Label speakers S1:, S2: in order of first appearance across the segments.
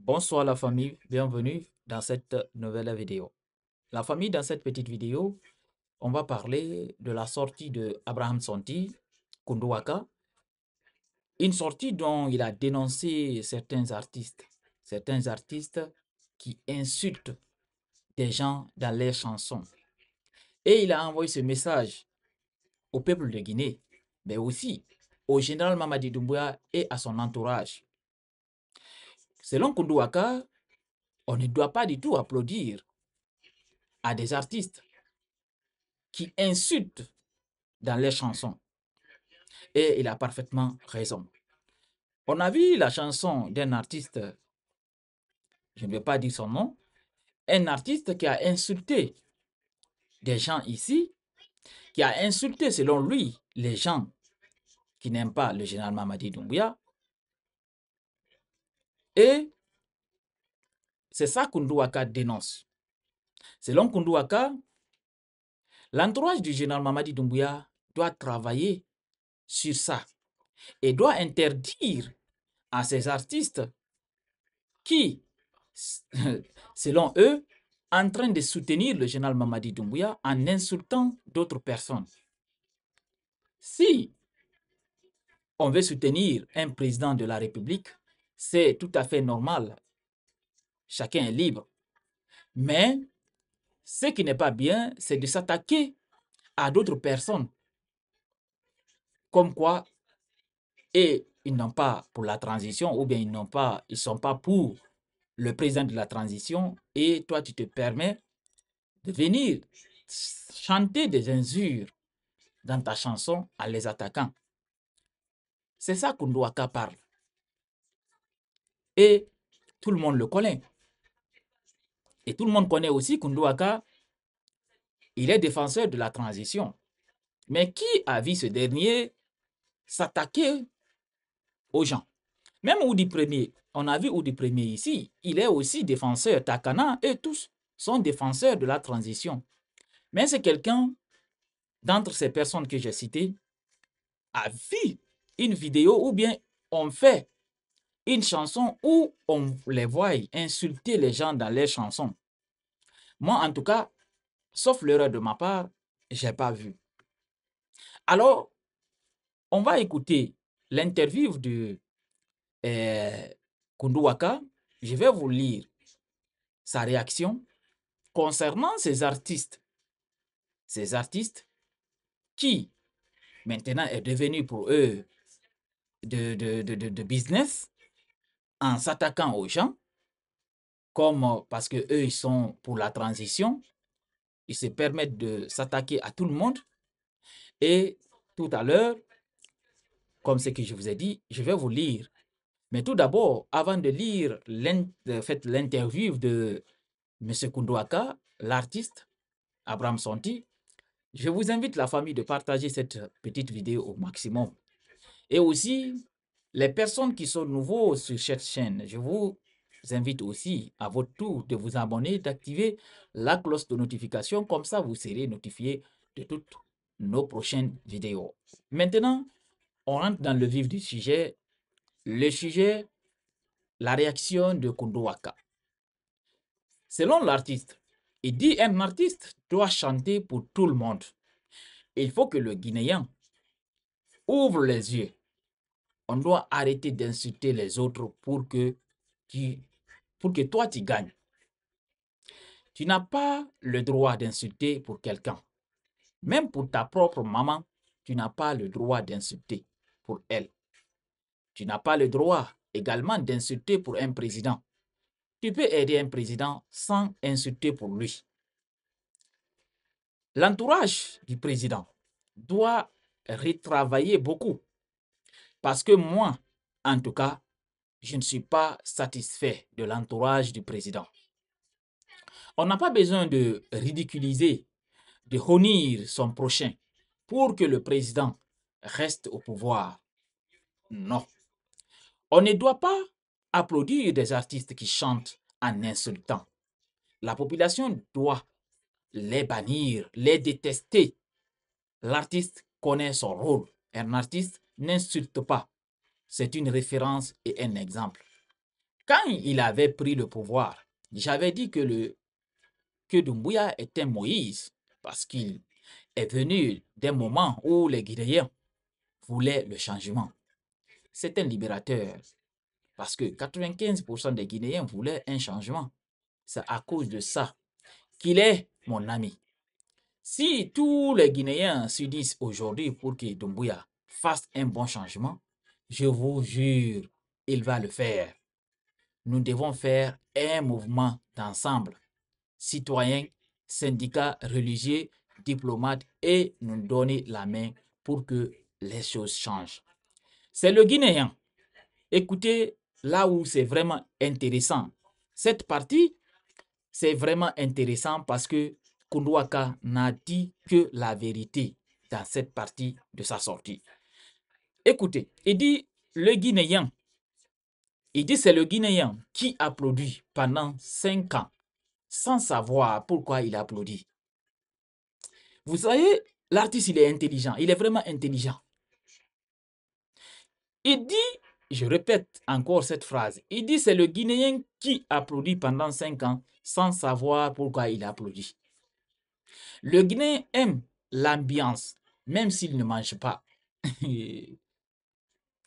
S1: Bonsoir la famille, bienvenue dans cette nouvelle vidéo. La famille, dans cette petite vidéo, on va parler de la sortie de Abraham Sonti, Kunduwaka, une sortie dont il a dénoncé certains artistes qui insultent des gens dans leurs chansons. Et il a envoyé ce message au peuple de Guinée, mais aussi au général Mamadi Doumbouya et à son entourage. Selon Kunduwaka, on ne doit pas du tout applaudir à des artistes qui insultent dans leurs chansons. Et il a parfaitement raison. On a vu la chanson d'un artiste, je ne vais pas dire son nom, un artiste qui a insulté des gens ici, qui a insulté selon lui les gens qui n'aiment pas le général Mamadi Doumbouya. Et c'est ça qu'Unduwaka dénonce. Selon Kunduwaka, l'entourage du général Mamadi Doumbouya doit travailler sur ça et doit interdire à ces artistes qui, selon eux, en train de soutenir le général Mamadi Doumbouya en insultant d'autres personnes. Si on veut soutenir un président de la République, c'est tout à fait normal. Chacun est libre. Mais ce qui n'est pas bien, c'est de s'attaquer à d'autres personnes. Comme quoi, et ils n'ont pas pour la transition, ou bien ils ne sont pas pour le président de la transition, et toi tu te permets de venir chanter des injures dans ta chanson en les attaquant. C'est ça qu'Unduwaka parle. Et tout le monde le connaît. Et tout le monde connaît aussi qu'Unduwaka, il est défenseur de la transition. Mais qui a vu ce dernier s'attaquer aux gens? Même Oudi Premier, on a vu Oudi Premier ici, il est aussi défenseur. Takana et tous sont défenseurs de la transition. Mais c'est quelqu'un, d'entre ces personnes que j'ai citées, a vu une vidéo ou bien on fait une chanson où on les voit insulter les gens dans les chansons. Moi, en tout cas, sauf l'erreur de ma part, je n'ai pas vu. Alors, on va écouter l'interview de Kunduwaka. Je vais vous lire sa réaction concernant ces artistes qui maintenant est devenu pour eux de business en s'attaquant aux gens, comme parce que eux ils sont pour la transition, ils se permettent de s'attaquer à tout le monde. Et tout à l'heure, comme ce que je vous ai dit, je vais vous lire. Mais tout d'abord, avant de lire l'interview de M. Kunduwaka, l'artiste Abraham Sonti, je vous invite la famille de partager cette petite vidéo au maximum. Et aussi, les personnes qui sont nouveaux sur cette chaîne, je vous invite aussi à votre tour de vous abonner, d'activer la cloche de notification. Comme ça, vous serez notifié de toutes nos prochaines vidéos. Maintenant, on rentre dans le vif du sujet. Le sujet, la réaction de Kunduwaka. Selon l'artiste, il dit un artiste doit chanter pour tout le monde. Il faut que le Guinéen ouvre les yeux. On doit arrêter d'insulter les autres pour que toi tu gagnes. Tu n'as pas le droit d'insulter pour quelqu'un. Même pour ta propre maman, tu n'as pas le droit d'insulter pour elle. Tu n'as pas le droit également d'insulter pour un président. Tu peux aider un président sans insulter pour lui. L'entourage du président doit retravailler beaucoup. Parce que moi, en tout cas, je ne suis pas satisfait de l'entourage du président. On n'a pas besoin de ridiculiser, de honnir son prochain pour que le président reste au pouvoir. Non. On ne doit pas applaudir des artistes qui chantent en insultant. La population doit les bannir, les détester. L'artiste connaît son rôle. Un artiste n'insulte pas. C'est une référence et un exemple. Quand il avait pris le pouvoir, j'avais dit que Doumbouya était Moïse parce qu'il est venu d'un moment où les Guinéens voulaient le changement. C'est un libérateur parce que 95% des Guinéens voulaient un changement. C'est à cause de ça qu'il est mon ami. Si tous les Guinéens s'unissent aujourd'hui pour que Doumbouya fasse un bon changement, je vous jure, il va le faire. Nous devons faire un mouvement d'ensemble, citoyens, syndicats religieux, diplomates, et nous donner la main pour que les choses changent. C'est le Guinéen. Écoutez, là où c'est vraiment intéressant, cette partie, c'est vraiment intéressant parce que Koundouaka n'a dit que la vérité dans cette partie de sa sortie. Écoutez, il dit le Guinéen, il dit c'est le Guinéen qui applaudit pendant 5 ans sans savoir pourquoi il applaudit. Vous savez, l'artiste, il est intelligent, il est vraiment intelligent. Il dit, je répète encore cette phrase, il dit c'est le Guinéen qui applaudit pendant 5 ans sans savoir pourquoi il applaudit. Le Guinéen aime l'ambiance, même s'il ne mange pas.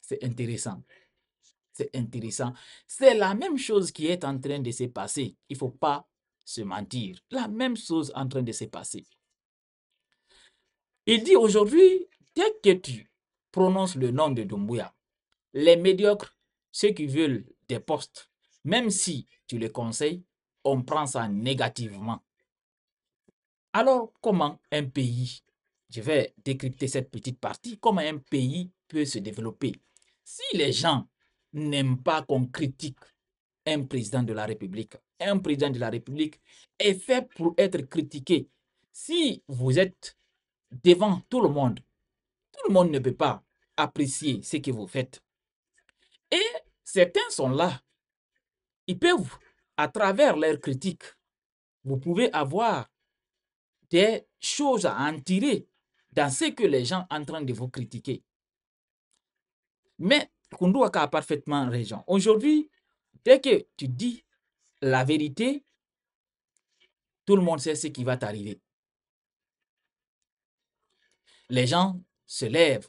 S1: C'est intéressant. C'est intéressant. C'est la même chose qui est en train de se passer. Il ne faut pas se mentir. La même chose en train de se passer. Il dit aujourd'hui, dès que tu prononces le nom de Doumbouya, les médiocres, ceux qui veulent des postes, même si tu les conseilles, on prend ça négativement. Alors, comment un pays, je vais décrypter cette petite partie, comment un pays peut se développer? Si les gens n'aiment pas qu'on critique un président de la République est fait pour être critiqué. Si vous êtes devant tout le monde ne peut pas apprécier ce que vous faites. Et certains sont là. Ils peuvent, à travers leurs critiques, vous pouvez avoir des choses à en tirer dans ce que les gens sont en train de vous critiquer. Mais Koundouaka a parfaitement raison. Aujourd'hui, dès que tu dis la vérité, tout le monde sait ce qui va t'arriver. Les gens se lèvent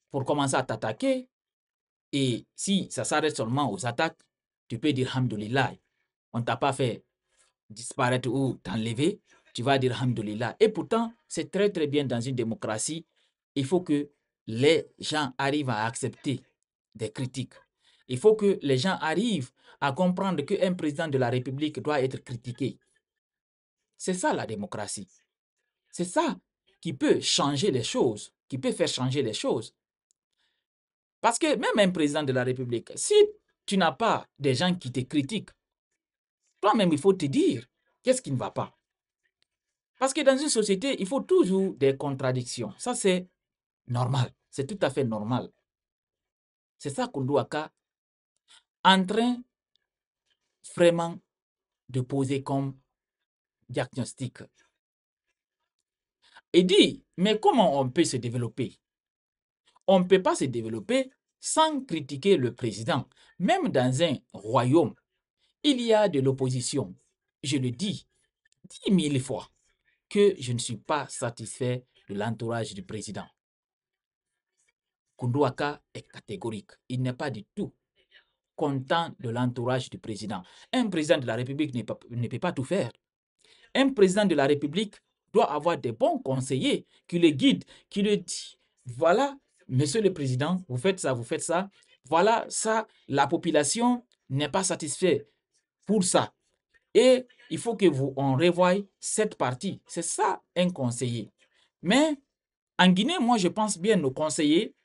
S1: pour commencer à t'attaquer. Et si ça s'arrête seulement aux attaques, tu peux dire Alhamdulillah. On ne t'a pas fait disparaître ou t'enlever, tu vas dire Alhamdulillah. Et pourtant, c'est très très bien dans une démocratie. Il faut que les gens arrivent à accepter des critiques. Il faut que les gens arrivent à comprendre qu'un président de la République doit être critiqué. C'est ça la démocratie. C'est ça qui peut changer les choses, qui peut faire changer les choses. Parce que même un président de la République, si tu n'as pas des gens qui te critiquent, toi-même, il faut te dire qu'est-ce qui ne va pas. Parce que dans une société, il faut toujours des contradictions. Ça, c'est normal. C'est tout à fait normal. C'est ça qu'on doit en train vraiment de poser comme diagnostic. Et dit, mais comment on peut se développer? On ne peut pas se développer sans critiquer le président. Même dans un royaume, il y a de l'opposition. Je le dis 10 000 fois que je ne suis pas satisfait de l'entourage du président. Koundouaka est catégorique. Il n'est pas du tout content de l'entourage du président. Un président de la République ne peut pas tout faire. Un président de la République doit avoir des bons conseillers qui le guident, qui le disent, voilà, monsieur le président, vous faites ça, voilà, ça, la population n'est pas satisfaite pour ça. Et il faut que on revoie cette partie. C'est ça, un conseiller. Mais en Guinée, moi, je pense bien nos conseillers,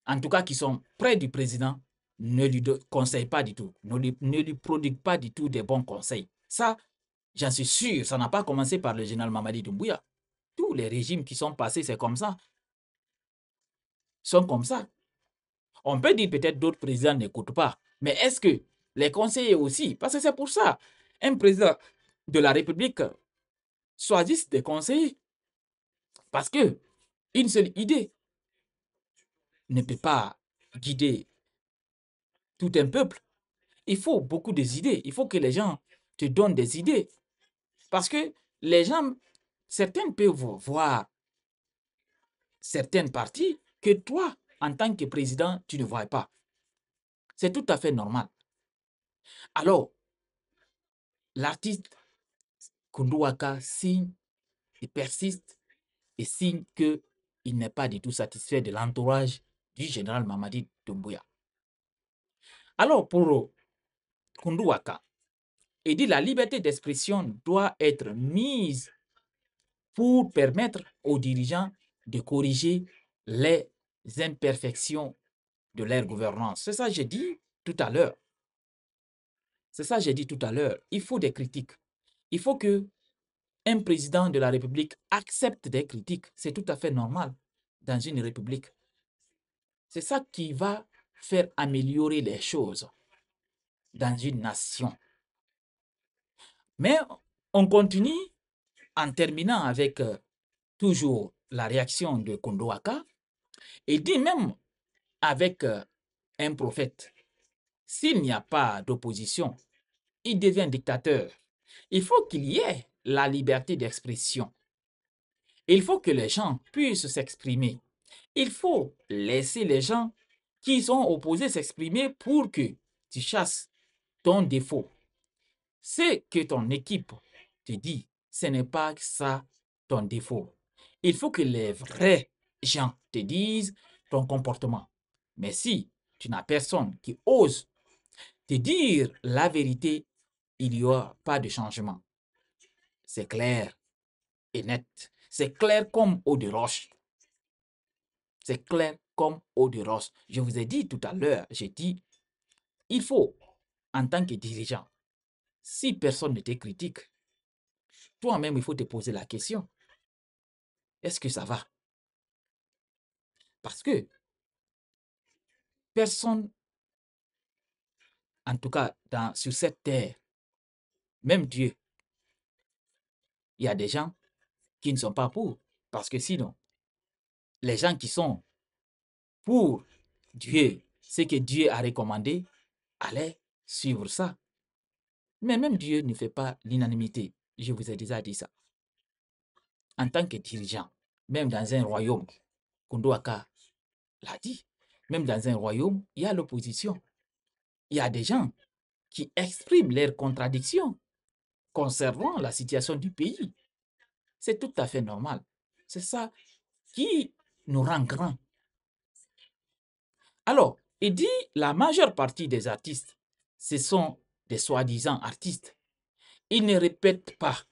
S1: en tout cas qui sont près du président, ne lui conseillent pas du tout, ne lui prodiguent pas du tout des bons conseils. Ça, j'en suis sûr, ça n'a pas commencé par le général Mamadi Doumbouya. Tous les régimes qui sont passés, c'est comme ça. Sont comme ça. On peut dire peut-être d'autres présidents n'écoutent pas, mais est-ce que les conseillers aussi, parce que c'est pour ça, un président de la République choisit des conseillers. Parce que une seule idée ne peut pas guider tout un peuple. Il faut beaucoup d'idées. Il faut que les gens te donnent des idées. Parce que les gens, certains peuvent voir certaines parties que toi, en tant que président, tu ne vois pas. C'est tout à fait normal. Alors, l'artiste Koundou Waka signe et persiste et signe qu'il n'est pas du tout satisfait de l'entourage du général Mamadi Doumbouya. Alors, pour Koundou Waka, il dit la liberté d'expression doit être mise pour permettre aux dirigeants de corriger les imperfections de leur gouvernance. C'est ça que j'ai dit tout à l'heure. C'est ça que j'ai dit tout à l'heure. Il faut des critiques. Il faut que un président de la République accepte des critiques. C'est tout à fait normal dans une république. C'est ça qui va faire améliorer les choses dans une nation. Mais on continue en terminant avec toujours la réaction de Koundou Waka. Il dit même avec un prophète, s'il n'y a pas d'opposition, il devient dictateur. Il faut qu'il y ait la liberté d'expression. Il faut que les gens puissent s'exprimer. Il faut laisser les gens qui sont opposés s'exprimer pour que tu chasses ton défaut. Ce que ton équipe te dit, ce n'est pas ça ton défaut. Il faut que les vrais gens te disent ton comportement. Mais si tu n'as personne qui ose te dire la vérité, il n'y aura pas de changement. C'est clair et net. C'est clair comme eau de roche. C'est clair comme eau de roche. Je vous ai dit tout à l'heure, j'ai dit, il faut, en tant que dirigeant, si personne ne te critique, toi-même, il faut te poser la question. Est-ce que ça va? Parce que personne, en tout cas sur cette terre, même Dieu, il y a des gens qui ne sont pas pour. Parce que sinon, les gens qui sont pour Dieu, ce que Dieu a recommandé, allaient suivre ça. Mais même Dieu ne fait pas l'unanimité. Je vous ai déjà dit ça. En tant que dirigeant, même dans un royaume, Koundou Waka l'a dit, même dans un royaume, il y a l'opposition. Il y a des gens qui expriment leurs contradictions concernant la situation du pays. C'est tout à fait normal. C'est ça qui nous rend grands. Alors, il dit la majeure partie des artistes, ce sont des soi-disant artistes. Ils ne répètent pas.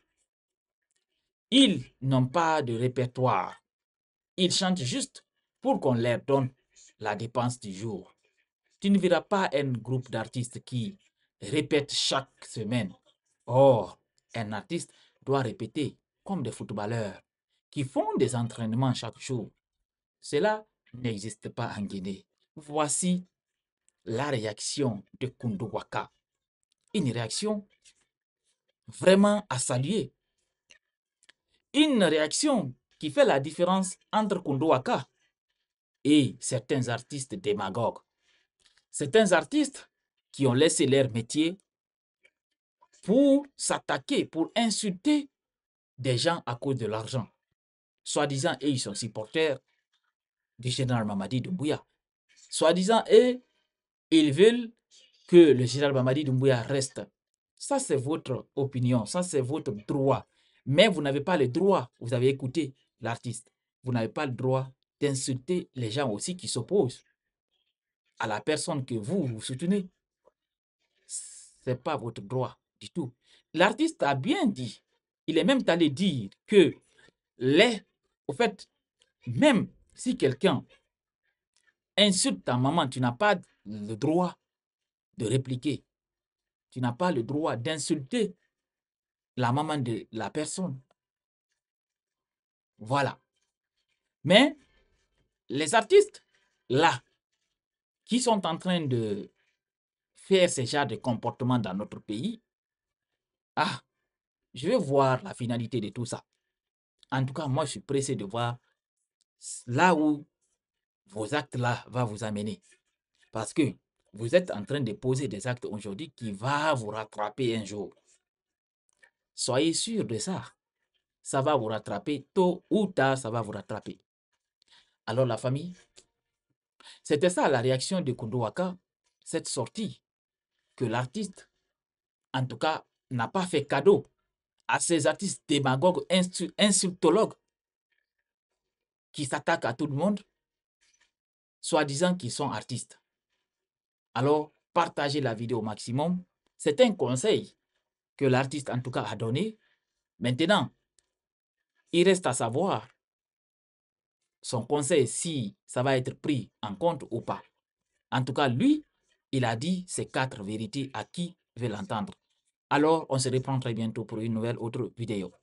S1: Ils n'ont pas de répertoire. Ils chantent juste pour qu'on leur donne la dépense du jour. Tu ne verras pas un groupe d'artistes qui répète chaque semaine. Or, un artiste doit répéter comme des footballeurs qui font des entraînements chaque jour. Cela n'existe pas en Guinée. Voici la réaction de Koundou Waka. Une réaction vraiment à saluer. Une réaction qui fait la différence entre Koundou Waka et certains artistes démagogues. Certains artistes qui ont laissé leur métier pour s'attaquer, pour insulter des gens à cause de l'argent. Soi-disant, ils sont supporters du général Mamadi Doumbouya. Soi-disant, ils veulent que le général Mamadi Doumbouya reste. Ça, c'est votre opinion, ça, c'est votre droit. Mais vous n'avez pas le droit, vous avez écouté l'artiste, vous n'avez pas le droit d'insulter les gens aussi qui s'opposent à la personne que vous soutenez. Ce n'est pas votre droit du tout. L'artiste a bien dit, il est même allé dire que au fait, même si quelqu'un insulte ta maman, tu n'as pas le droit de répliquer. Tu n'as pas le droit d'insulter la maman de la personne. Voilà. Mais les artistes, là, qui sont en train de faire ce genre de comportement dans notre pays, je vais voir la finalité de tout ça. En tout cas, moi, je suis pressé de voir là où vos actes-là vont vous amener. Parce que vous êtes en train de poser des actes aujourd'hui qui va vous rattraper un jour. Soyez sûr de ça. Ça va vous rattraper, tôt ou tard, ça va vous rattraper. Alors la famille, c'était ça la réaction de Kondo Waka, cette sortie que l'artiste, en tout cas, n'a pas fait cadeau à ces artistes démagogues, insultologues, qui s'attaquent à tout le monde, soi-disant qu'ils sont artistes. Alors, partagez la vidéo au maximum. C'est un conseil que l'artiste, en tout cas, a donné. Maintenant, il reste à savoir son conseil, si ça va être pris en compte ou pas. En tout cas, lui, il a dit ces 4 vérités à qui veut l'entendre. Alors, on se reprend très bientôt pour une nouvelle autre vidéo.